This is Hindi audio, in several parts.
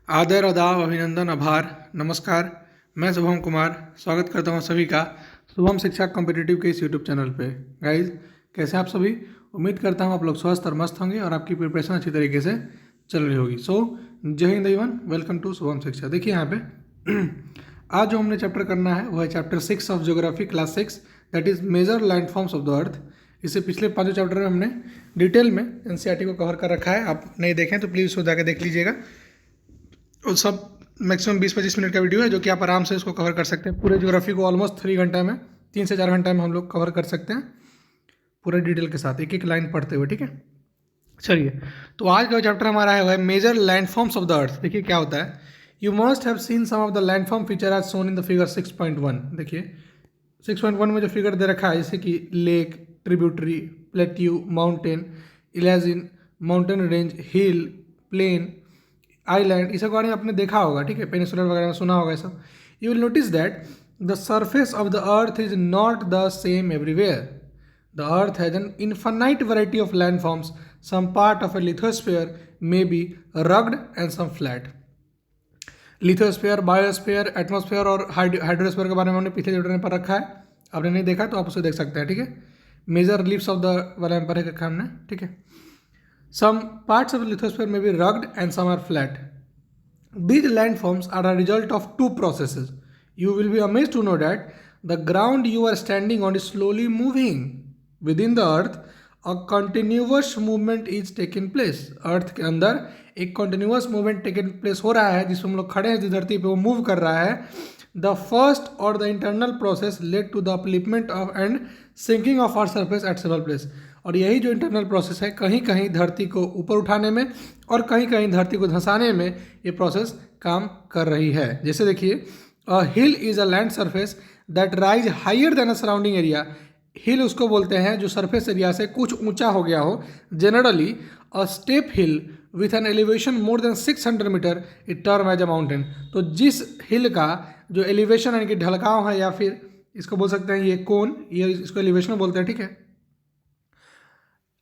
आदर आदाब अभिनंदन आभार नमस्कार। मैं शुभम कुमार स्वागत करता हूं सभी का शुभम शिक्षा कॉम्पिटिटिव के इस यूट्यूब चैनल पे। गाइज कैसे आप सभी? उम्मीद करता हूं आप लोग स्वस्थ और मस्त होंगे और आपकी प्रिपरेशन अच्छी तरीके से चल रही होगी। जय हिंद everyone, welcome to Shubham Shiksha. देखिए यहाँ पे आज जो हमने चैप्टर करना है वो है chapter 6 of geography class 6, that is major landforms of the earth. इससे पिछले 5 चैप्टर में हमने डिटेल में एनसीईआरटी को कवर कर रखा है। आप नहीं देखें तो प्लीज़ उसको जाकर देख लीजिएगा। और सब मैक्सिमम 20-25 मिनट का वीडियो है जो कि आप आराम से उसको कवर कर सकते हैं। पूरे ज्योग्राफी को ऑलमोस्ट 3 घंटे में 3 से 4 घंटे में हम लोग कवर कर सकते हैं पूरे डिटेल के साथ, एक एक लाइन पढ़ते हुए। ठीक है, चलिए तो आज का चैप्टर हमारा है वो है major landforms of the earth. देखिए क्या होता है। You must have seen some of the landform feature as shown in the figure 6.1। देखिए 6.1 में जो फिगर दे रखा है जैसे कि लेक, ट्रिब्यूटरी, प्लेट्यू, माउंटेन, इलेजिन, mountain range, hill, plain, island, इस बारे में आपने देखा होगा। ठीक है, पेनिसुलर वगैरह में सुना होगा ये सब। You will notice that the surface of the earth is not the same everywhere. The earth has an infinite variety of landforms. Some part of a lithosphere may be rugged and some flat. Lithosphere, biosphere, atmosphere और हाइड्रोस्फीयर के बारे में हमने पिछले चैप्टर में पढ़ रखा है। आपने नहीं देखा तो आप उसे देख सकते हैं। ठीक है, मेजर लीव्स ऑफ द वाले में पढ़ रखा हमने। ठीक है, some parts of the lithosphere may be rugged and some are flat. These landforms are a result of two processes. You will be amazed to know that the ground you are standing on is slowly moving. Within the earth, a continuous movement is taking place. अर्थ के अंदर एक continuous movement taking place हो रहा है जिसमें हम लोग खड़े हैं जिस धरती पे वो मूव कर रहा है। The first or the internal process led to the upliftment of and sinking of our surface at several places. और यही जो इंटरनल प्रोसेस है कहीं कहीं धरती को ऊपर उठाने में और कहीं कहीं धरती को धंसाने में ये प्रोसेस काम कर रही है। जैसे देखिए a hill is a land surface that rise higher than a surrounding area. Hill उसको बोलते हैं जो सरफेस एरिया से कुछ ऊंचा हो गया हो। Generally a step hill with an elevation more than 600 metre it term as a mountain. तो जिस हिल का जो एलिवेशन यानी कि ढलकाव है या फिर इसको बोल सकते हैं ये कोन, ये इसको एलिवेशन बोलते हैं। ठीक है,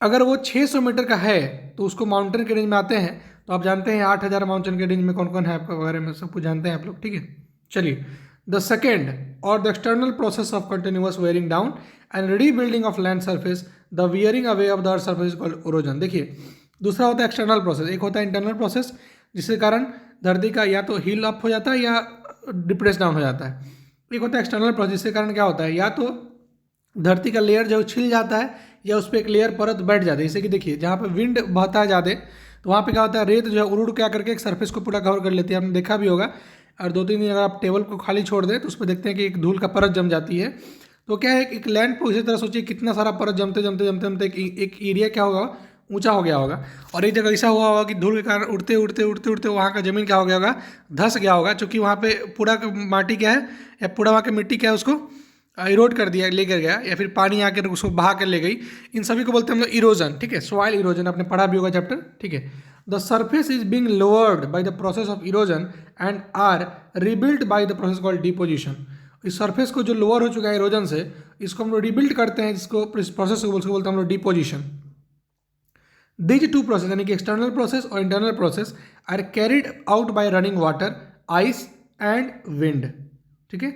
अगर वो 600 मीटर का है तो उसको माउंटेन के रेंज में आते हैं। तो आप जानते हैं 8000 माउंटेन के रेंज में कौन कौन है आपका बारे में सब कुछ जानते हैं आप लोग। ठीक है, चलिए द सेकेंड और the external process of continuous wearing down and rebuilding of land surface the wearing away of the earth surface is called erosion. देखिए दूसरा होता है एक्सटर्नल प्रोसेस, एक होता है इंटरनल प्रोसेस जिसके कारण धरती का या तो हिल अप हो जाता है या डिप्रेस डाउन हो जाता है। एक होता है एक्सटर्नल प्रोसेस जिसके कारण क्या होता है या तो धरती का लेयर जो छिल जाता है या उस पर एक लेयर परत बैठ जाती है। जैसे कि देखिए जहाँ पे विंड बहता है ज़्यादा तो वहाँ पे क्या होता है रेत जो है उड़ क्या करके एक सरफेस को पूरा कवर कर लेती है। आपने देखा भी होगा। और 2-3 दिन अगर आप टेबल को खाली छोड़ दें तो उस पर देखते हैं कि एक धूल का परत जम जाती है। तो क्या है एक लैंड पर उसी तरह सोचिए कितना सारा परत जमते जमते जमते जमते एक एरिया क्या होगा ऊंचा हो गया होगा। और एक जगह ऐसा हुआ होगा कि धूल के कारण उड़ते उड़ते उड़ते उड़ते वहाँ का ज़मीन क्या हो गया होगा, धंस गया होगा। चूँकि वहाँ पे पूरा माटी क्या है या पूरा वहाँ की मिट्टी क्या है उसको इरोड कर दिया, लेकर गया या फिर पानी आकर उसको बहा कर ले गई। इन सभी को बोलते हैं हम लोग इरोजन। ठीक है, सॉइल इरोजन आपने पढ़ा भी होगा चैप्टर। ठीक है, the surface is being lowered by the process of erosion and are rebuilt by the process called deposition. इस सरफेस को जो लोअर हो चुका है इरोजन से इसको हम लोग रिबिल्ड करते हैं, जिसको प्रोसेस को बोलते हैं हम लोग डिपोजिशन। दीज टू प्रोसेस यानी कि एक्सटर्नल प्रोसेस और internal process are carried out by running water, ice and wind. ठीक है,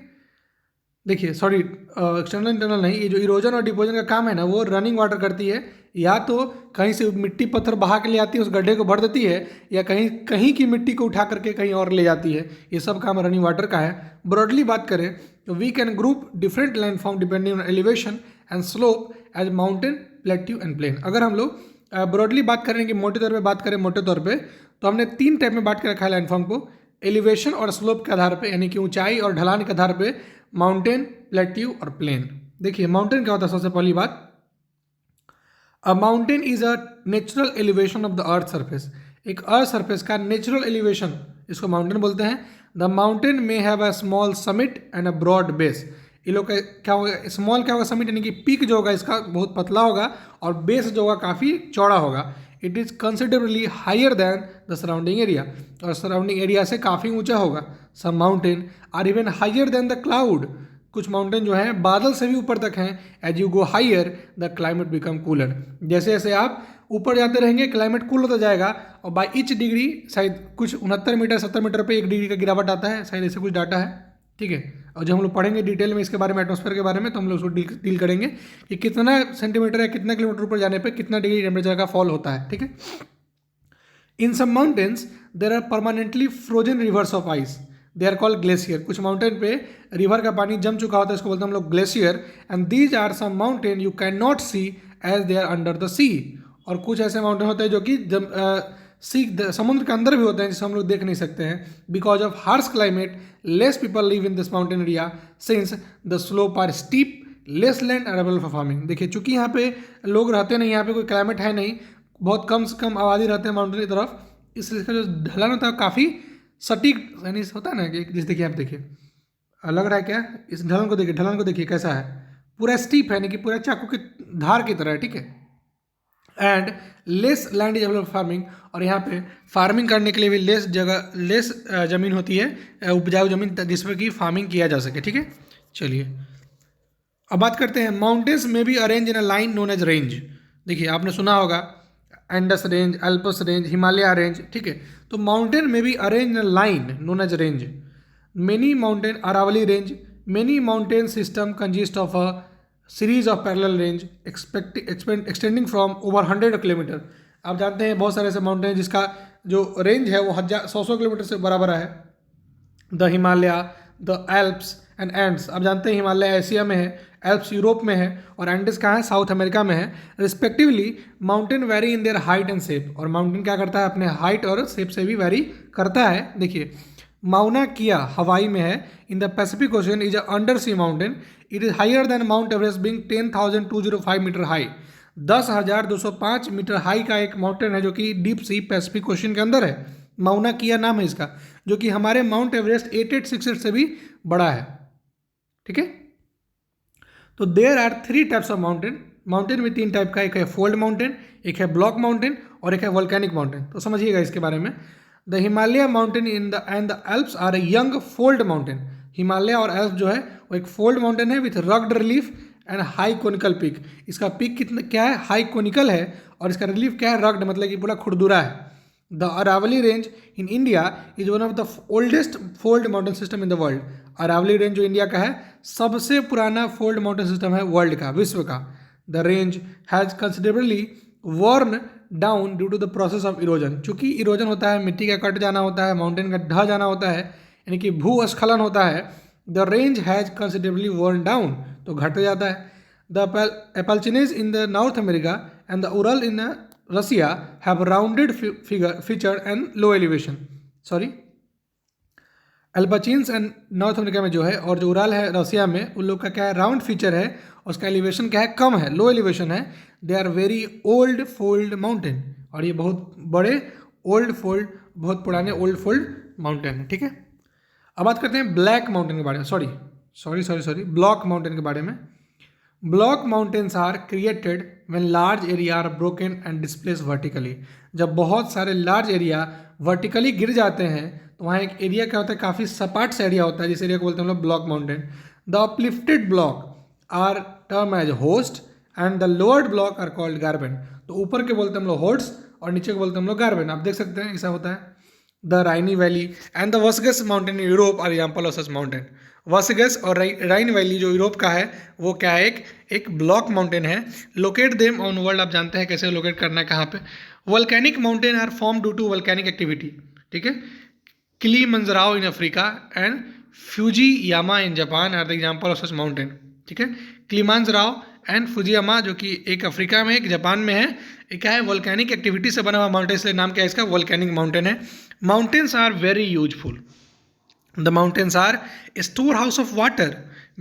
देखिए सॉरी एक्सटर्नल इंटरनल नहीं, ये जो इरोजन और डिपोजन का काम है ना वो रनिंग वाटर करती है। या तो कहीं से मिट्टी पत्थर बहा के ले आती है उस गड्ढे को भर देती है या कहीं कहीं की मिट्टी को उठा करके कहीं और ले जाती है। ये सब काम रनिंग वाटर का है। ब्रॉडली बात करें तो we can group different landform depending on elevation and slope as mountain, plateau and plain. अगर हम लोग ब्रॉडली बात करें कि मोटे तौर पे बात करें मोटे तौर पे तो हमने 3 टाइप में बांट के रखा है लैंडफॉर्म को, एलिवेशन और स्लोप के आधार पे यानी कि ऊंचाई और ढलान के आधार पे, माउंटेन, प्लेट्यू और प्लेन। देखिए माउंटेन क्या होता है सबसे पहली बात, a mountain is a natural elevation of the earth surface. एक अर्थ सरफेस का नेचुरल एलिवेशन इसको माउंटेन बोलते हैं। The mountain may have a small summit and a broad base. ये लोग क्या होगा, स्मॉल क्या होगा, समिट यानी कि पीक जो होगा इसका बहुत पतला होगा और बेस जो होगा काफ़ी चौड़ा होगा। It is considerably higher than the surrounding area, और सराउंडिंग एरिया से काफ़ी ऊंचा होगा। Some mountain are even higher than the cloud. कुछ माउंटेन जो हैं बादल से भी ऊपर तक हैं। As you go higher the climate become cooler. जैसे जैसे आप ऊपर जाते रहेंगे क्लाइमेट कूल होता जाएगा, और बाई ईच डिग्री शायद कुछ 69 मीटर 70 मीटर पे 1 डिग्री का गिरावट आता है, शायद ऐसे कुछ डाटा है, ठीक है। और जब हम लोग पढ़ेंगे डिटेल में इसके बारे में, एटमॉस्फेयर के बारे में, तो हम लोग उसको डील करेंगे कि कितना सेंटीमीटर या कितना किलोमीटर ऊपर जाने पर कितना डिग्री टेम्परेचर का फॉल होता है, ठीक है। In some mountains there are permanently frozen rivers of ice, they are called glacier. कुछ माउंटेन पे रिवर का पानी जम चुका होता है, इसको बोलते हैं हम लोग glacier. And these are some mountain you can not see as they are under the sea. और कुछ ऐसे माउंटेन होते हैं जो कि सी समुद्र के अंदर भी होते हैं, जिसे हम लोग देख नहीं सकते हैं। Because of harsh climate less people live in this mountain area since the slope are steep, less land available for farming. देखिए चूंकि यहाँ पे लोग रहते नहीं, यहाँ पे कोई क्लाइमेट है नहीं, बहुत कम से कम आबादी रहते हैं माउंटेन की तरफ, इसलिए इसका जो ढलान होता है काफ़ी सटीक यानी होता है ना, कि जिस देखिए आप देखिए लग रहा है क्या, इस ढलान को देखिए, ढलान को देखिए कैसा है, पूरा स्टीप है, यानी कि पूरा चाकू की धार की तरह है, ठीक है। And less land is available farming, और यहाँ पे फार्मिंग करने के लिए भी लेस जगह, लेस ज़मीन होती है, उपजाऊ ज़मीन, जिसमें कि फार्मिंग किया जा सके, ठीक है। चलिए अब बात करते हैं माउंटेन्स में भी arrange in a line known as range. देखिए आपने सुना होगा Andes range, Alps range, Himalaya range, ठीक है। तो माउंटेन में भी arrange in a line known as range. Many mountain, Aravali range, many mountain system consist of a series of parallel range extending from over 100 kilometre. आप जानते हैं बहुत सारे ऐसे माउंटेन जिसका जो रेंज है वो 100 किलोमीटर से बराबर है। The Himalaya, the Alps and ends. आप जानते हैं हिमालय एशिया में है, एल्प्स यूरोप में है, और एंड्स कहाँ है, साउथ अमेरिका में है respectively. Mountain very in their height and shape, और माउंटेन क्या करता है, अपने हाइट और शेप से भी वेरी करता है। देखिए माउना किया हवाई में है, in the Pacific Ocean is a under sea mountain, it is higher than Mount Everest being 10,205 metre high. 10,205 metre high का एक माउंटेन है जो कि डीप सी पैसिफिक ओशन के अंदर है। माउना किया नाम है इसका, जो कि हमारे माउंट एवरेस्ट 8868 से भी बड़ा है, ठीक है। तो there are 3 types of mountain. Mountain में 3 टाइप का, एक है फोल्ड माउंटेन, एक है ब्लॉक माउंटेन, और एक है वोल्केनिक माउंटेन। तो समझिएगा इसके बारे में। The Himalaya mountain in the and the Alps are a young fold mountain. Himalaya और एल्प्स जो है वो एक फोल्ड माउंटेन है with rugged relief and high conical peak. इसका पीक कितना क्या है, हाई कोनिकल है, और इसका रिलीफ क्या है, रग्ड, मतलब कि पूरा खुरदुरा है। The Aravalli range in India is one of the oldest fold mountain system in the world. Aravalli range जो इंडिया का है सबसे पुराना फोल्ड माउंटेन सिस्टम है वर्ल्ड का, विश्व का। The range has considerably worn down due to the process of erosion. चूंकि इरोजन होता है, मिट्टी का कट जाना होता है, माउंटेन का ढह जाना होता है, यानी कि भूस्खलन होता है। The range has considerably worn down, तो घट जाता है। The Appalachians in the North America and the Ural in Russia have rounded feature and low elevation. Sorry, Appalachians and North America में जो है, और जो उराल है रसिया में, उन लोग का क्या है, राउंड फीचर है, और उसका एलिवेशन क्या है, कम है, लो एलिवेशन है। They are very old fold mountain, और ये बहुत बड़े ओल्ड फोल्ड, बहुत पुराने ओल्ड फोल्ड माउंटेन है, ठीक है। अब बात करते हैं ब्लैक माउंटेन के बारे में, सॉरी ब्लॉक माउंटेन के बारे में। Block mountains are created when large area are broken and displace vertically. जब बहुत सारे लार्ज एरिया वर्टिकली गिर जाते हैं तो वहाँ एक एरिया क्या होता है, काफ़ी सपाट सा एरिया होता है, जिस एरिया को बोलते हैं हम लोग block mountain. The uplifted block are term as horst and the lowered block are called graben. तो ऊपर के बोलते हैं हम लोग होस्ट, और नीचे को बोलते हैं हम लोग गार्बन। आप देख सकते हैं ऐसा होता है। The Rhine valley and the वसगस mountain in Europe are example of such mountain. वसगस और राइन वैली जो यूरोप का है वो क्या है, एक ब्लॉक माउंटेन है। लोकेट देम ऑन वर्ल्ड, आप जानते हैं कैसे लोकेट करना है, कहाँ पे। Volcanic mountain are form due to volcanic activity, ठीक है। Kilimanjaro in Africa and Fujiyama in Japan are the example of such mountain, ठीक है। किलीमंजराओ एंड फुजियामा जो कि एक अफ्रीका में, एक जापान में है, एक क्या है, वोल्केनिक एक्टिविटी से बना हुआ माउंटेन, इसलिए नाम क्या है इसका, वोल्केनिक माउंटेन है। Mountains are very useful. The mountains are a storehouse of water.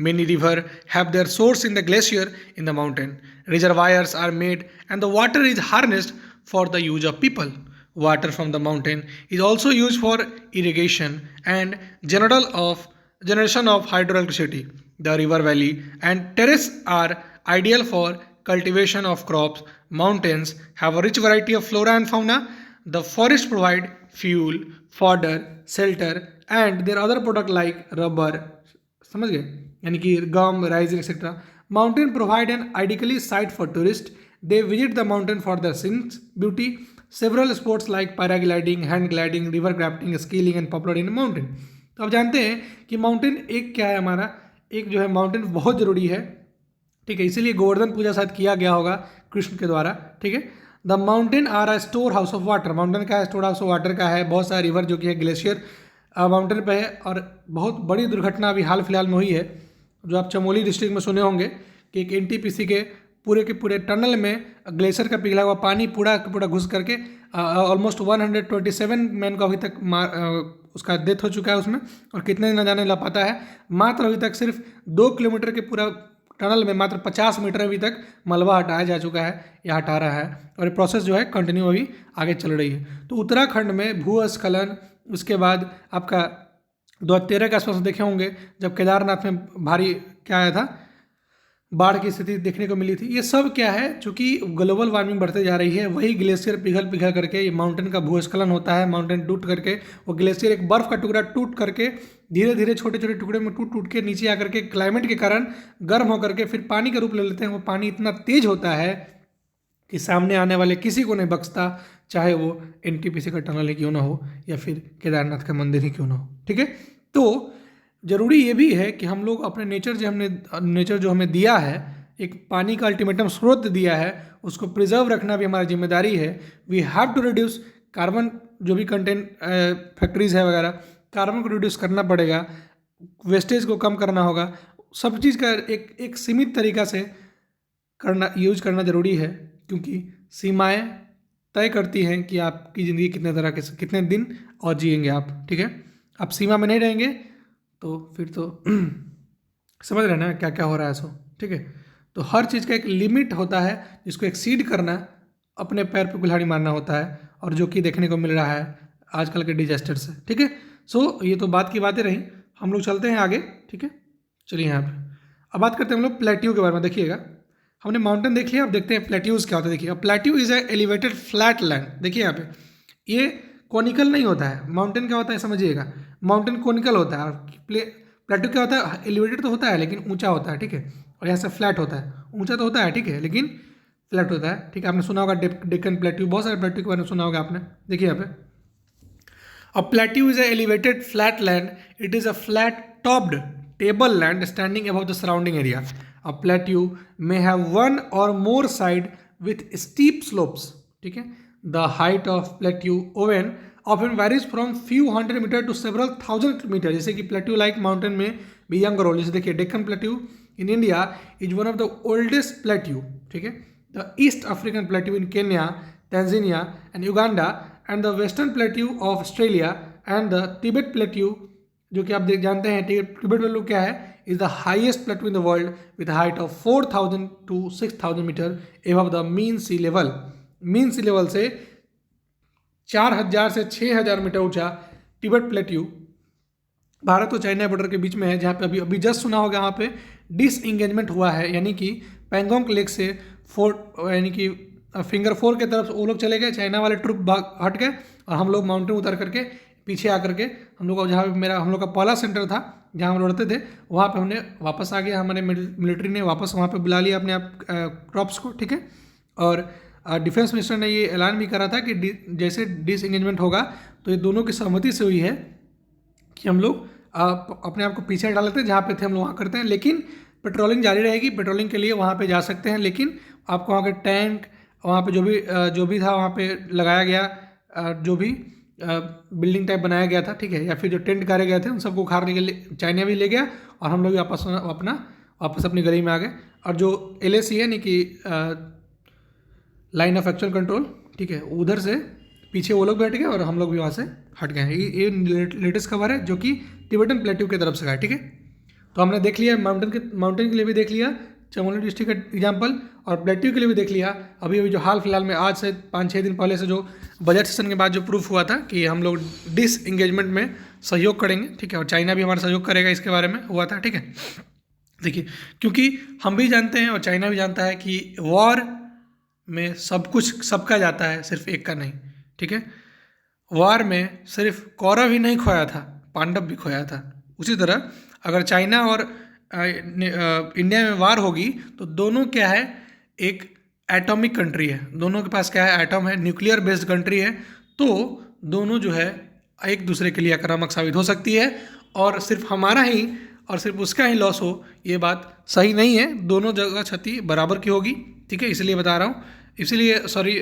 Many rivers have their source in the glacier in the mountain. Reservoirs are made and the water is harnessed for the use of people. Water from the mountain is also used for irrigation and generation of hydroelectricity. The river valley and terrace are ideal for cultivation of crops. Mountains have a rich variety of flora and fauna. The forest provide fuel, fodder, shelter and their other product like rubber, समझ गए, यानी कि gum, rice etcetera. Mountain provide an ideally site for tourist. They visit the mountain for the scenes beauty, several sports like paragliding, hand gliding, river crafting, skiing and popular in mountain. तो आप जानते हैं कि माउंटेन एक क्या है हमारा, एक जो है माउंटेन बहुत ज़रूरी है, ठीक है, इसीलिए गोवर्धन पूजा शायद किया गया होगा कृष्ण के द्वारा, ठीक है। The mountain are a store house of water, mountain का है स्टोर हाउस ऑफ वाटर का है, बहुत सारा रिवर जो कि है ग्लेशियर माउंटेन पे है। और बहुत बड़ी दुर्घटना अभी हाल फिलहाल में हुई है, जो आप चमोली डिस्ट्रिक्ट में सुने होंगे कि एक एनटीपीसी के पूरे टनल में ग्लेशियर का पिघला हुआ पानी पूरा पूरा घुस करके ऑलमोस्ट 127 मैन को अभी तक उसका डेथ हो चुका है उसमें, और कितने न जाने लापता है। मात्र अभी तक सिर्फ 2 किलोमीटर के पूरा टनल में मात्र 50 मीटर अभी तक मलबा हटाया जा चुका है या हटा रहा है, और ये प्रोसेस जो है कंटिन्यू अभी आगे चल रही है। तो उत्तराखंड में भूस्खलन, उसके बाद आपका 2013 के आसपास देखे होंगे जब केदारनाथ में भारी क्या आया था, बाढ़ की स्थिति देखने को मिली थी। ये सब क्या है, चूंकि ग्लोबल वार्मिंग बढ़ते जा रही है, वही ग्लेशियर पिघल करके ये माउंटेन का भूस्खलन होता है। माउंटेन टूट करके वो ग्लेशियर एक बर्फ का टुकड़ा टूट करके धीरे धीरे छोटे छोटे टुकड़े में टूट के नीचे आकर के क्लाइमेट के कारण गर्म होकर के फिर पानी का रूप ले लेते हैं। वो पानी इतना तेज होता है कि सामने आने वाले किसी को नहीं बख्शता, चाहे वो एनटीपीसी का टनल ही क्यों ना हो या फिर केदारनाथ का मंदिर ही क्यों ना हो, ठीक है। तो ज़रूरी ये भी है कि हम लोग अपने नेचर जो हमें दिया है, एक पानी का अल्टीमेटम स्रोत दिया है, उसको प्रिजर्व रखना भी हमारी जिम्मेदारी है। We have to reduce carbon, जो भी कंटेंट फैक्ट्रीज है वगैरह, कार्बन को रिड्यूस करना पड़ेगा, वेस्टेज को कम करना होगा, सब चीज़ का एक सीमित तरीका से यूज करना ज़रूरी है, क्योंकि सीमाएँ तय करती हैं कि आपकी ज़िंदगी कितने दिन और जिएंगे आप, ठीक है। आप सीमा में नहीं रहेंगे तो फिर तो समझ रहे हैं ना क्या क्या हो रहा है सो, ठीक है। तो हर चीज़ का एक लिमिट होता है जिसको एक्सीड करना अपने पैर पे कुल्हाड़ी मारना होता है, और जो कि देखने को मिल रहा है आजकल के डिजास्टर से, ठीक है। सो ये तो बात की बातें रही, हम लोग चलते हैं आगे, ठीक है। चलिए यहाँ पे अब बात करते हैं हम लोग प्लेट्यू के बारे में। देखिएगा, हमने माउंटेन देख लिया, अब देखते हैं प्लेट्यूज़ क्या होता है। देखिए, plateau is a elevated flat land. देखिए यहाँ पे ये कॉनिकल नहीं होता है, माउंटेन क्या होता है समझिएगा, माउंटेन कॉनिकल होता है, और प्लेट्यू क्या होता है, एलिवेटेड तो होता है लेकिन ऊंचा होता है, ठीक है। और यहाँ से फ्लैट होता है, ऊंचा तो होता है, ठीक है, लेकिन फ्लैट होता है, ठीक है। आपने सुना होगा डेक्कन प्लेट्यू, बहुत सारे प्लेट्यू के बारे में सुना होगा आपने। देखिए यहाँ पे, a plateau is a elevated flat land, it is a flat topped table land standing above the surrounding area. A plateau may have one or more side with steep slopes, ठीक है। The height of plateau often varies from few hundred meter to several thousand meter, जैसे कि प्लेट्यू लाइक माउंटेन में भी यंग रोल, जैसे देखिए Deccan plateau in India is one of the oldest plateau, ठीक है। The East African plateau in Kenya, Tanzania and Uganda, and the western plateau of Australia, and the Tibet plateau, जो कि आप जानते हैं तिब्बत प्लेट्यू क्या है, is the highest plateau in the world with height of 4000 to 6000 metre above the mean sea level. Mean sea level से 4000 से 6000 मीटर ऊंचा तिब्बत प्लेट्यू भारत और चाइना बॉर्डर के बीच में है, जहाँ पे अभी जस्ट सुना होगा वहाँ पे डिसएंगेजमेंट हुआ है, यानी कि पैंगोंग लेक से यानी कि फिंगर 4 की तरफ वो लोग चले गए, चाइना वाले ट्रुप हट गए, और हम लोग माउंटेन उतर करके पीछे आकर के हम लोग जहाँ हम लोग का पहला सेंटर था जहाँ हम लड़ते थे, वहाँ पे हमने वापस आ गया, हमारे मिलिट्री ने वापस वहाँ पे बुला लिया अपने आप ट्रॉप्स को, ठीक है। और डिफेंस मिनिस्टर ने ये ऐलान भी करा था कि जैसे डिसएंगेजमेंट होगा तो ये दोनों की सहमति से हुई है कि हम लोग अपने आप को पीछे हटा लेते हैं, जहाँ पे थे हम लोग वहाँ करते हैं, लेकिन पेट्रोलिंग जारी रहेगी। पेट्रोलिंग के लिए वहाँ पे जा सकते हैं, लेकिन आपको वहाँ के टैंक, वहाँ पे जो भी था वहाँ पे लगाया गया, जो भी बिल्डिंग टाइप बनाया गया था, ठीक है, या फिर जो टेंट गाड़े गए थे उन सबको उखाड़ने के लिए चाइना भी ले गया, और हम लोग वापस अपनी गली में आ गए। और जो LAC है यानी कि लाइन ऑफ एक्चुअल कंट्रोल, ठीक है, उधर से पीछे वो लोग बैठ गए और हम लोग भी वहाँ से हट गए हैं। ये लेटेस्ट खबर है जो कि तिब्बतन प्लेट्यू की तरफ से है, ठीक है। तो हमने देख लिया माउंटेन के लिए भी देख लिया चमोली डिस्ट्रिक्ट का एग्जाम्पल, और प्लेट्यू के लिए भी देख लिया। अभी जो हाल फिलहाल में आज से 5-6 दिन पहले से जो बजट सेशन के बाद जो प्रूफ हुआ था कि हम लोग डिसएंगेजमेंट में सहयोग करेंगे, ठीक है, और चाइना भी हमारा सहयोग करेगा, इसके बारे में हुआ था, ठीक है। देखिए, क्योंकि हम भी जानते हैं और चाइना भी जानता है कि वॉर में सब कुछ सबका जाता है, सिर्फ एक का नहीं, ठीक है। वार में सिर्फ कौरव ही नहीं खोया था, पांडव भी खोया था। उसी तरह अगर चाइना और इंडिया में वार होगी तो दोनों क्या है, एक एटॉमिक कंट्री है, दोनों के पास क्या है, एटम है, न्यूक्लियर बेस्ड कंट्री है, तो दोनों जो है एक दूसरे के लिए आक्रामक साबित हो सकती है, और सिर्फ हमारा ही और सिर्फ उसका ही लॉस हो, ये बात सही नहीं है, दोनों जगह क्षति बराबर की होगी, ठीक है, इसलिए बता रहा हूँ। इसलिए सॉरी,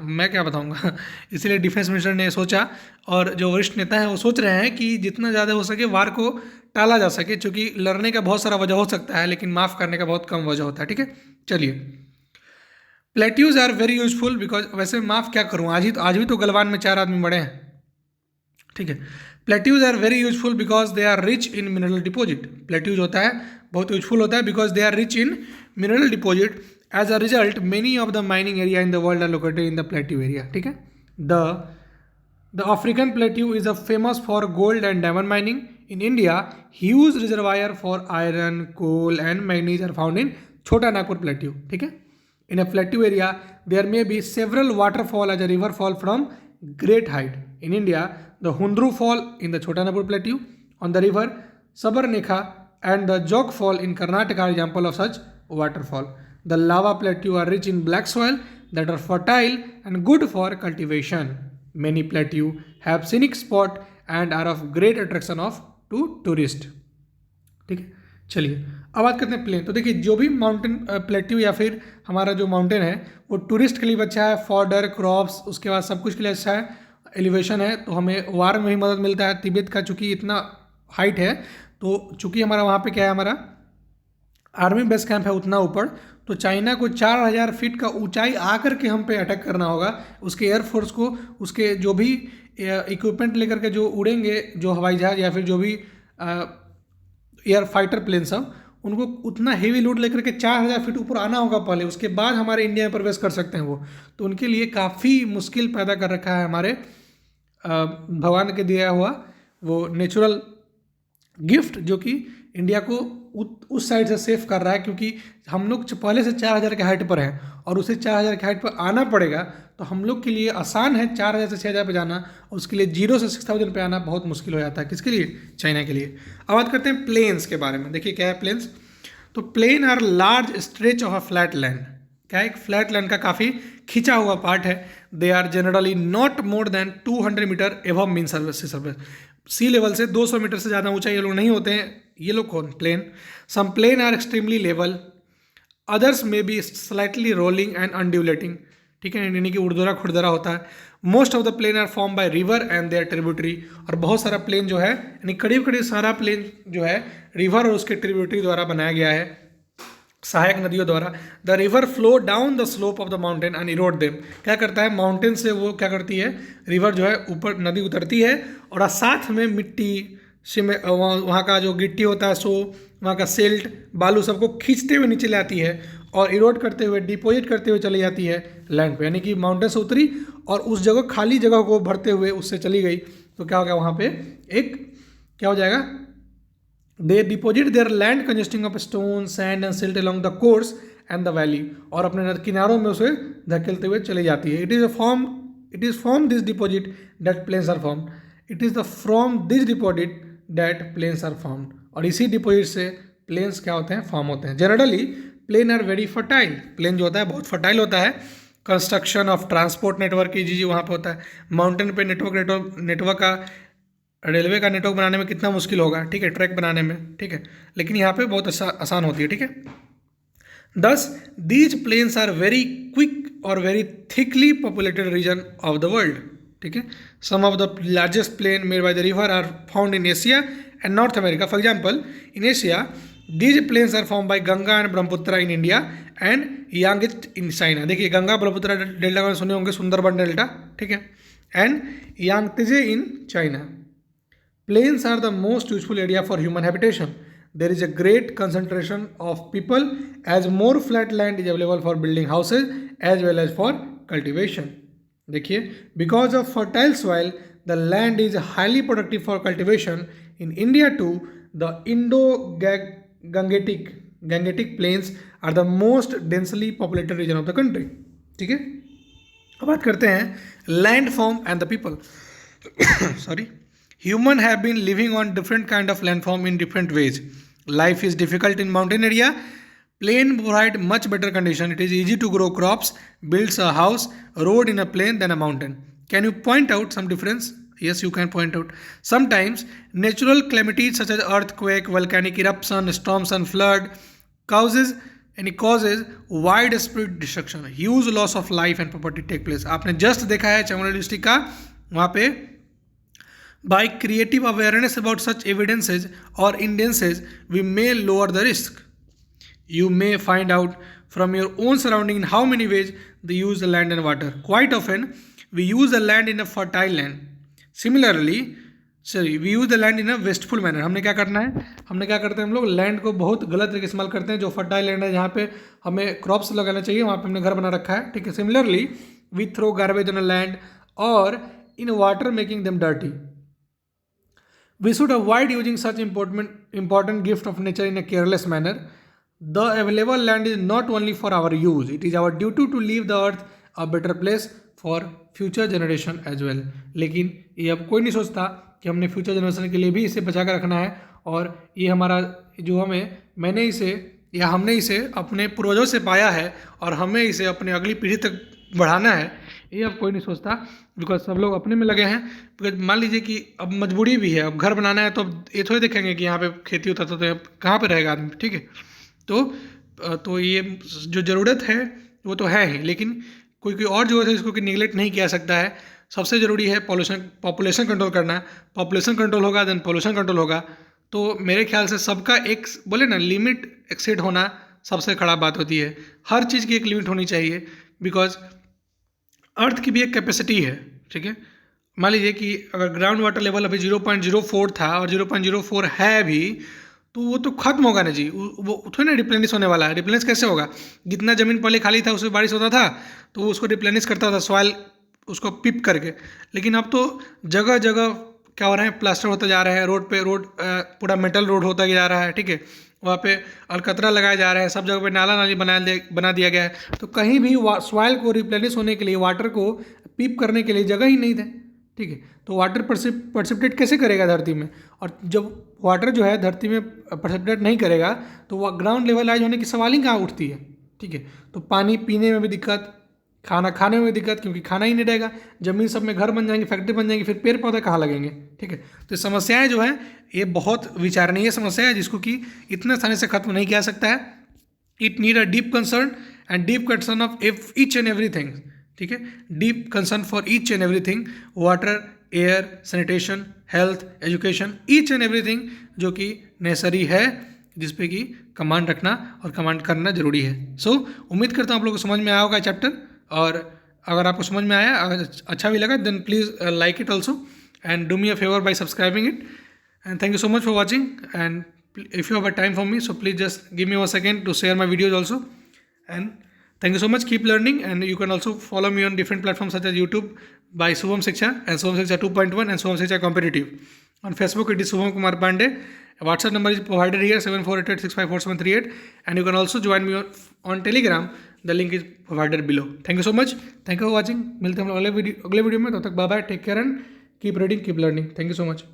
मैं क्या बताऊँगा इसलिए डिफेंस मिनिस्टर ने सोचा, और जो वरिष्ठ नेता हैं वो सोच रहे हैं कि जितना ज़्यादा हो सके वार को टाला जा सके, क्योंकि लड़ने का बहुत सारा वजह हो सकता है लेकिन माफ़ करने का बहुत कम वजह होता है, ठीक है। चलिए, plateaus are very useful because, वैसे माफ़ क्या करूँ, आज भी तो गलवान में 4 आदमी मरे हैं, ठीक है। Plateaus are very useful because they are rich in mineral deposit. Plateaus होता है बहुत यूजफुल होता है because they are rich in mineral deposit. As a result many of the mining area in the world are located in the plateau area, ठीक है। The African plateau is a famous for gold and diamond mining. In India huge reservoir for iron, coal and manganese are found इन छोटा नागपुर प्लेट्यू, ठीक है। In a plateau area, there may be several waterfall as a river fall from great height. In India, the Hundru Fall in the Chotanagpur Plateau on the river Sabarnekha and the Jog Fall in Karnataka are example of such waterfall. The lava plateau are rich in black soil that are fertile and good for cultivation. Many plateau have scenic spot and are of great attraction of to tourists. ठीक है, चलिए अब बात करते हैं प्लेन। तो देखिए, जो भी माउंटेन प्लेट्यू या फिर हमारा जो माउंटेन है वो टूरिस्ट के लिए अच्छा है, फॉर्डर, क्रॉप्स, उसके बाद सब कुछ के लिए अच्छा है, एलिवेशन है, तो हमें वार में भी मदद मिलता है। तिब्बत का चूँकि इतना हाइट है, तो चूँकि हमारा वहाँ पे क्या है, हमारा आर्मी बेस कैंप है उतना ऊपर, तो चाइना को 4000 फीट का ऊंचाई आकर के हम पे अटैक करना होगा। उसके एयरफोर्स को, उसके जो भी इक्विपमेंट लेकर के जो उड़ेंगे, जो हवाई जहाज या फिर जो भी एयर फाइटर प्लेन सब, उनको उतना हेवी लोड लेकर के 4000 फीट ऊपर आना होगा पहले, उसके बाद हमारे इंडिया में प्रवेश कर सकते हैं वो। तो उनके लिए काफ़ी मुश्किल पैदा कर रखा है हमारे भगवान के दिया हुआ वो नेचुरल गिफ्ट, जो कि इंडिया को उस साइड से सेफ कर रहा है, क्योंकि हम लोग पहले से 4000 के हाइट पर हैं और उसे 4000 के हाइट पर आना पड़ेगा, तो हम लोग के लिए आसान है 4000 से 6000 पे जाना, और उसके लिए 0 से 6000 पे आना बहुत मुश्किल हो जाता है। किसके लिए? चाइना के लिए। अब बात करते हैं प्लेन्स के बारे में। देखिए क्या है प्लेन्स, तो plain are large stretch of a flat land. क्या है? एक फ्लैट लैंड का काफ़ी खिंचा हुआ पार्ट है। They are generally not more than 200 metre above mean service sea level से 200 मीटर से ज़्यादा ऊंचाई ये लोग नहीं होते हैं। ये लोग कौन? Plain. Some plain are extremely level, others may be slightly rolling and undulating. ठीक है, यानी कि उड़दरा खुड़दरा होता है। Most of the plain are form by river and their tributary. और बहुत सारा प्लेन जो है, यानी करीब करीब सारा प्लेन जो है रिवर और उसके ट्रिब्यूटरी द्वारा बनाया गया है, सहायक नदियों द्वारा। The river flow down the slope of the mountain and Erode them. क्या करता है? माउंटेन से वो क्या करती है, रिवर जो है ऊपर नदी उतरती है और साथ में मिट्टी से वहाँ का जो गिट्टी होता है, सो वहाँ का सेल्ट, बालू सबको खींचते हुए नीचे ले आती है और इरोड करते हुए, डिपोजिट करते हुए चली जाती है लैंड पे। यानी कि माउंटेन से उतरी और उस जगह खाली जगह को भरते हुए उससे चली गई, तो क्या हो गया वहाँ पे एक क्या हो जाएगा, they deposit their land consisting of stone, sand and silt along the course and the valley. और अपने किनारों में उसे धकेलते हुए चली जाती है। It is from this deposit that plains are formed. It is the from this deposit that plains are formed. और इसी डिपोजिट से प्लेन्स क्या होते हैं, फॉर्म होते हैं। Generally plain are very fertile. Plain जो होता है बहुत फर्टाइल होता है। कंस्ट्रक्शन ऑफ ट्रांसपोर्ट नेटवर्क की जी वहाँ पे होता है। माउंटेन पे नेटवर्क का, रेलवे का नेटवर्क बनाने में कितना मुश्किल होगा, ठीक है, ट्रैक बनाने में, ठीक है, लेकिन यहाँ पे बहुत आसान होती है, ठीक है। Thus these plains are very quick और very thickly populated region of the world, ठीक है। Some of the largest plain made by the river are found in Asia and North America. For example, in Asia these plains are form by Ganga and Brahmaputra in India and Yangtze in China. देखिए गंगा ब्रह्मपुत्रा डेल्टा का सुने होंगे, सुंदरबन डेल्टा, ठीक है, and Yangtze in China. Plains are the most useful area for human habitation. There is a great concentration of people as more flat land is available for building houses as well as for cultivation. देखिए, because of fertile soil, the land is highly productive for cultivation. In India too, the Gangetic plains are the most densely populated region of the country. ठीक है, अब बात करते हैं landform and the people. Sorry. Human have been living on different kind of landform in different ways. Life is difficult in mountain area. Plain provide much better condition. It is easy to grow crops, builds a house, road in a plain than a mountain. Can you point out some difference? Yes, you can point out. Sometimes natural calamities such as earthquake, volcanic eruption, storms and flood causes widespread destruction. Huge loss of life and property take place. आपने just देखा है चामुंडा डिस्ट्रिक्ट का, वहाँ पे by creative awareness about such evidences or instances, we may lower the risk. You may find out from your own surrounding in how many ways they use the land and water. Quite often, we use the land in a fertile land. Similarly, we use the land in a wasteful manner. हमने क्या करना है, हमने क्या करते हैं, हम लोग लैंड को बहुत गलत तरीके से इस्तेमाल करते हैं. जो फर्टाइल लैंड है जहाँ पे हमें क्रॉप्स लगाना चाहिए, वहाँ पे हमने घर बना रखा है. ठीक है. Similarly, we throw garbage on a land और in water making them dirty. We should avoid using such important gift of nature in a careless manner. The available land is not only for our use, it is our duty to leave the earth a better place for future generation as well. लेकिन ये अब कोई नहीं सोचता कि हमने फ्यूचर जनरेशन के लिए भी इसे बचा कर रखना है, और ये हमारा जो हमने इसे अपने पूर्वजों से पाया है और हमें इसे अपने अगली पीढ़ी तक बढ़ाना है, ये अब कोई नहीं सोचता. बिकॉज सब लोग अपने में लगे हैं. बिकॉज मान लीजिए कि अब मजबूरी भी है, अब घर बनाना है, तो अब ये थोड़ी देखेंगे कि यहाँ पे खेती होता था तो कहाँ पे रहेगा आदमी. ठीक है. तो ये जो ज़रूरत है वो तो है ही, लेकिन कोई और ज़रूरत है इसको कि निगलेक्ट नहीं किया सकता है. सबसे ज़रूरी है पॉपुलेशन कंट्रोल करना. पॉपुलेशन कंट्रोल होगा देन पॉल्यूशन कंट्रोल होगा. तो मेरे ख्याल से सबका एक बोले ना लिमिट एक्सीड होना सबसे खराब बात होती है. हर चीज़ की एक लिमिट होनी चाहिए. बिकॉज अर्थ की भी एक कैपेसिटी है. ठीक है. मान लीजिए कि अगर ग्राउंड वाटर लेवल अभी 0.04 था और 0.04 है भी, तो वो तो खत्म होगा ना जी. वो थोड़ी ना रिप्लेनिश होने वाला है. रिप्लेनिश कैसे होगा? जितना ज़मीन पहले खाली था उसमें बारिश होता था तो वो उसको रिप्लेनिश करता था सॉइल उसको पिप करके. लेकिन अब तो जगह जगह क्या हो रहा है, प्लास्टर होता जा रहा है, रोड पूरा मेटल रोड होता जा रहा है. ठीक है. वहाँ पे अलकतरा लगाया जा रहा है, सब जगह पे नाला नाली बना दिया गया है. तो कहीं भी सॉइल को रिप्लेनिश होने के लिए, वाटर को पिप करने के लिए जगह ही नहीं है. ठीक है. तो वाटर परसिपिटेट कैसे करेगा धरती में? और जब वाटर जो है धरती में परसिपिटेट नहीं करेगा तो वह ग्राउंड लेवल राइज होने की सवाल ही कहाँ उठती है. ठीक है. तो पानी पीने में भी दिक्कत, खाना खाने में भी दिक्कत, क्योंकि खाना ही नहीं रहेगा. ज़मीन सब में घर बन जाएंगे, फैक्ट्री बन जाएंगी, फिर पेड़ पौधे कहाँ लगेंगे. ठीक है. तो समस्याएं जो हैं ये बहुत विचारणीय समस्या है जिसको कि इतने आसानी से खत्म नहीं किया सकता है. It need a deep concern of each and everything. ठीक है. Deep concern for each and everything. Water, air, sanitation, health, education, each and everything जो कि नेसेसरी है, जिसपे कि कमांड रखना और कमांड करना जरूरी है. सो उम्मीद करता हूँ आप लोगों को समझ में आया होगा चैप्टर. और अगर आपको समझ में आया, अगर अच्छा भी लगा, then please like it also and do me a favour by subscribing it. And thank you so much for watching. And if you have a time for me, so please just give me 1 second to share my videos also. And thank you so much. Keep learning, and you can also follow me on different platforms such as YouTube by Shubham Shiksha and Shubham Shiksha 2.1 and Shubham Shiksha Competitive. On Facebook it is Shubham Kumar Pandey. WhatsApp number is provided here 7488654738, and you can also join me on Telegram. The link is provided below. Thank you so much. Thank you for watching. मिलते हैं हम अगले वीडियो में. तब तक bye bye. Take care and keep reading, keep learning. Thank you so much.